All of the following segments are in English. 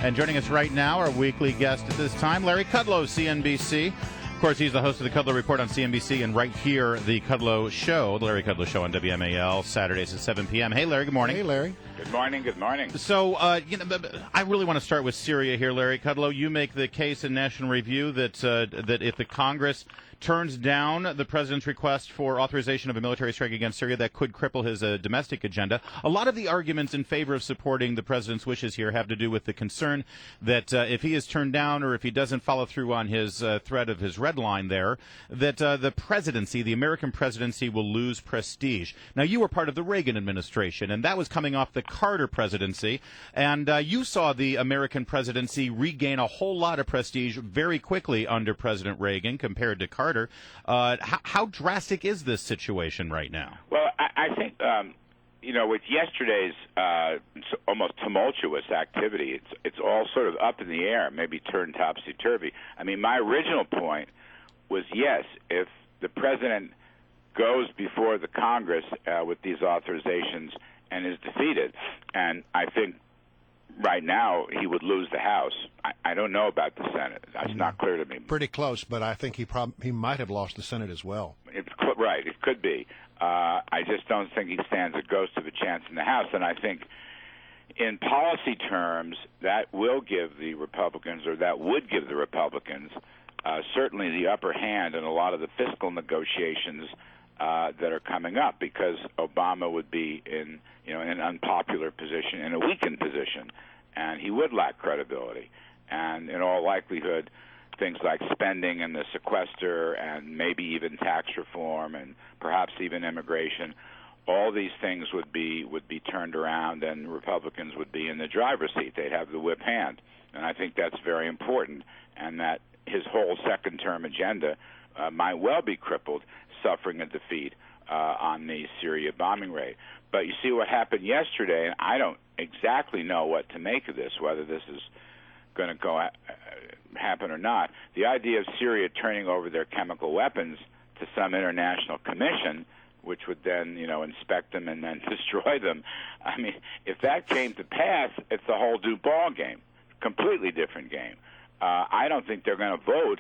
And joining us right now, our weekly guest at this time, Larry Kudlow, CNBC. Of course, he's the host of the Kudlow Report on CNBC, and right here, the Kudlow Show, the Larry Kudlow Show on WMAL, Saturdays at 7 p.m. Hey, Larry, good morning. Hey, Larry. Good morning, good morning. So, I really want to start with Syria here, Larry Kudlow. You make the case in National Review that if the Congress turns down the president's request for authorization of a military strike against Syria, that could cripple his domestic agenda. A lot of the arguments in favor of supporting the president's wishes here have to do with the concern that if he is turned down or if he doesn't follow through on his threat of his red line there, that the presidency, the American presidency, will lose prestige. Now, you were part of the Reagan administration, and that was coming off the Carter presidency, and you saw the American presidency regain a whole lot of prestige very quickly under President Reagan compared to Carter. How drastic is this situation right now? Well, I think, with yesterday's almost tumultuous activity, it's all sort of up in the air, maybe turned topsy-turvy. I mean, my original point was, yes, if the president goes before the Congress with these authorizations and is defeated, and I think right now he would lose the House. I don't know about the Senate. That's not clear to me. Pretty close, but I think he might have lost the Senate as well. Right, it could be. I just don't think he stands a ghost of a chance in the House, and I think in policy terms that will give the Republicans, or that would give the Republicans, certainly the upper hand in a lot of the fiscal negotiations that are coming up, because Obama would be in an unpopular position, in a weakened position, and he would lack credibility. And in all likelihood, things like spending and the sequester and maybe even tax reform and perhaps even immigration, all these things would be turned around, and Republicans would be in the driver's seat. They'd have the whip hand. And I think that's very important, and that his whole second-term agenda might well be crippled, suffering a defeat on the Syria bombing raid. But you see what happened yesterday, and I don't exactly know what to make of this, whether this is going to happen or not. The idea of Syria turning over their chemical weapons to some international commission, which would then, inspect them and then destroy them. I mean, if that came to pass, it's a whole new ball game, completely different game. I don't think they're going to vote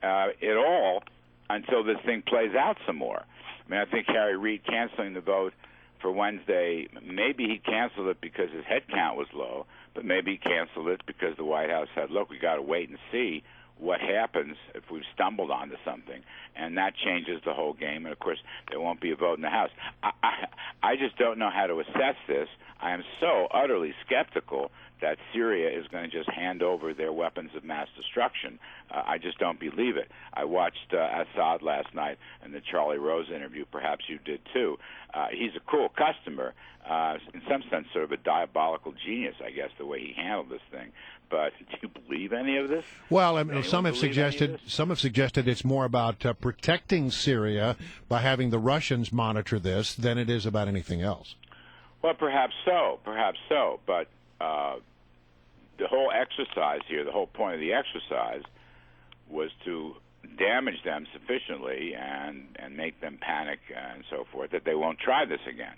at all until this thing plays out some more. I mean, I think Harry Reid canceling the vote for Wednesday, maybe he canceled it because his head count was low, but maybe he canceled it because the White House said, look, we got to wait and see what happens if we've stumbled onto something, and that changes the whole game. And, of course, there won't be a vote in the House. I just don't know how to assess this. I am so utterly skeptical that Syria is going to just hand over their weapons of mass destruction. I just don't believe it. I watched Assad last night in the Charlie Rose interview. Perhaps you did too. He's a cool customer, in some sense sort of a diabolical genius, I guess, the way he handled this thing. But do you believe any of this? Well, I mean, some have suggested it's more about protecting Syria by having the Russians monitor this than it is about anything else. Well, perhaps so, but the whole exercise here, the whole point of the exercise was to damage them sufficiently and make them panic and so forth that they won't try this again,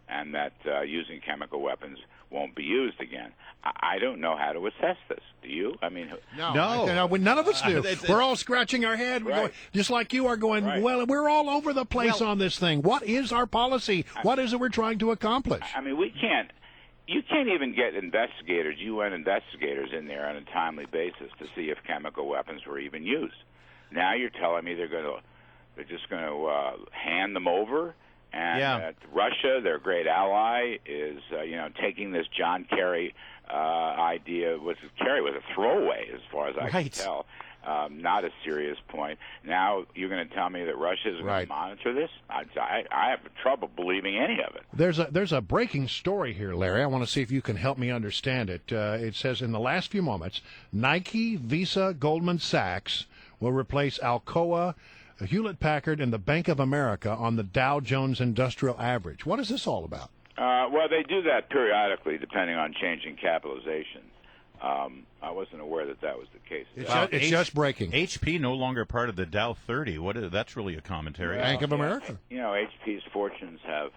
and that using chemical weapons won't be used again. I don't know how to assess this. Do you? I mean, no, none of us do. We're all scratching our head. We're going, just like you are going, well, we're all over the place on this thing. What is our policy? What is it we're trying to accomplish? I mean, you can't even get investigators, UN investigators, in there on a timely basis to see if chemical weapons were even used. Now you're telling me they're just going to hand them over, and that Russia, their great ally, is taking this John Kerry idea. Kerry was a throwaway, as far as I can tell. Not a serious point. Now you're going to tell me that Russia is going to monitor this? I have trouble believing any of it. There's a breaking story here, Larry. I want to see if you can help me understand it. It says in the last few moments, Nike, Visa, Goldman Sachs will replace Alcoa, Hewlett-Packard, and the Bank of America on the Dow Jones Industrial Average. What is this all about? Well, they do that periodically, depending on changing capitalization. I wasn't aware that was the case. It's just breaking. HP no longer part of the Dow 30. That's really a commentary. Bank of America. HP's fortunes have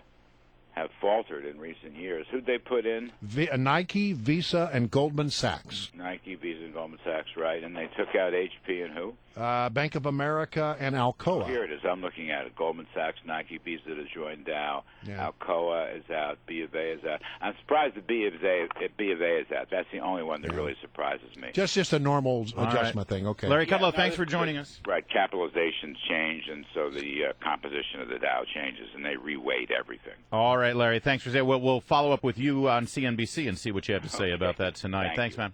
have faltered in recent years. Who'd they put in? Nike, Visa, and Goldman Sachs. Nike, Visa, and Goldman Sachs, right? And they took out HP and who? Bank of America and Alcoa. Here it is. I'm looking at it. Goldman Sachs, Nike, Visa to join Dow. Yeah. Alcoa is out. B of A is out. I'm surprised that B of A is out. That's the only one that really surprises me. Just a normal adjustment right. thing. Okay. Larry Kudlow, no, thanks for that's joining good. us. Right. Capitalizations change, and so the composition of the Dow changes, and they reweight everything. All right, Larry, thanks for saying. We'll follow up with you on CNBC and see what you have to say about that tonight. Thank Thanks, you. man.